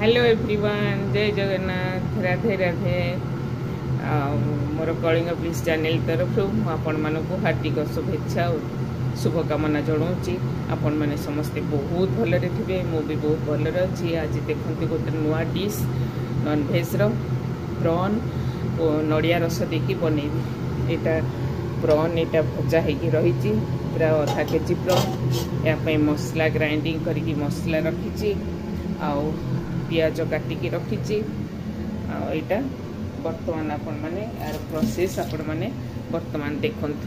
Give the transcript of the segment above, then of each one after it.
Hello everyone, जय जगन्नाथ, राधे राधे। मोर Kalinga please channel तरफ आपण मानक हार्दिक शुभेच्छा और शुभकामना जनाऊँगी। आपण मैंने समस्ते बहुत भलरे थे, मु भी बहुत भलरे अच्छी। आज देखते गोटे नुआ डिश नॉनभेज प्रॉन और नड़िया रस देकी बनैबी। यहाँ प्रॉन यहाँ भजा होगी रही पूरा आधा केजी प्रॉन। या मसला ग्राइंडिंग करके मसला रखी आउ पियाज काटिकी रखी। आईटा बर्तमान आपण माने यार प्रोसेस आपण माने बर्तमान देखंतु।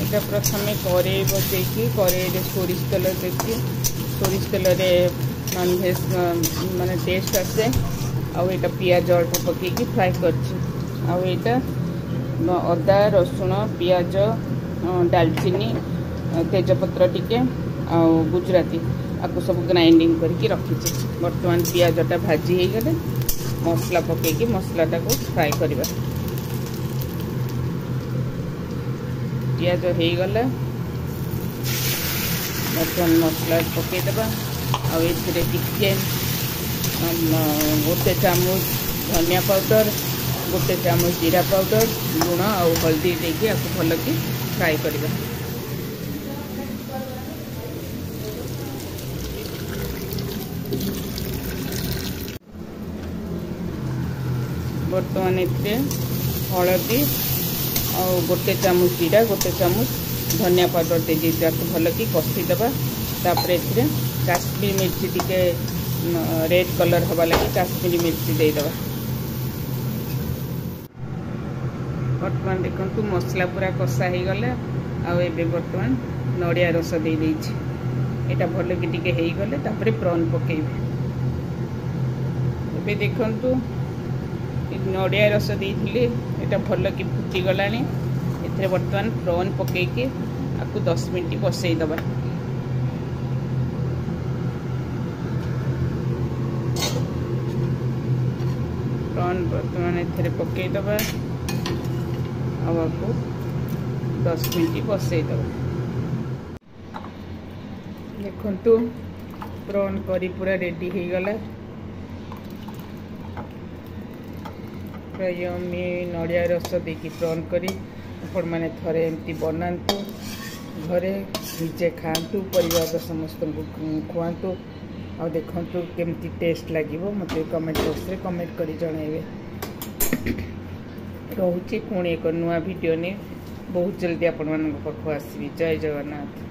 एटा प्रथमे कड़ाई बसैकी कड़ाई सोरिष तेल देकी सोरिष तेल नॉनभेज माने टेस्ट आसे। आईटा पियाज अल्प पकईकी फ्राए कर अदा रसुण पियाज डालचीनी तेजपत्र टिके आ गुजराती आपको सब ग्राइंडिंग करके रखी। बर्तमान पियाजटा भाजी हो गले मसला पकईकी मसलाटा को फ्राए करवा। पियाज हो गला बर्तमान मसला पकईदेवा। आगे गोटे चामच धनिया पाउडर गोटे चामच जीरा पाउडर लुण और हल्दी देके आपको भल कि फ्राए करवा। बर्तमान इतने हलदी और गोटे चामच जीरा गोटे चामच धनिया पाउडर दे भल कि कषिदेवा। तापर ए काश्मीरी मिर्ची टिके रेड कलर हवा लगी काश्मीरी मिर्ची देदेवा। बर्तमान देखु मसला पूरा कषा हो गला। आबे बर्तमान नड़िया रस दे यहाँ भल कि टिके हो गले तापर प्रॉन पकेबे। ए देखु नड़िया रस देइथिले एटा भल कि फुटी गलानी। एथरे बर्तमान प्रॉन पकेकी आपको 10 मिनट बसई दबा। प्रॉन बर्तमान एथरे पकई दबा आपको 10 मिनट बसई दबा। देखंतु प्रॉन करी पूरा रेडी हो गला। यमी नड़िया रस देकी प्रॉन करी आपण मैंने थरे एमती बनातु घरे निजे खातु परिवार समस्त खुआतु और देखंतु केमती टेस्ट लगे मत कमेंट बॉक्स रे कमेंट करी जणाइबे। रोची पुणी एक नुआ वीडियो ने बहुत जल्दी आपण मान पाखु आसबी। जय जगन्नाथ।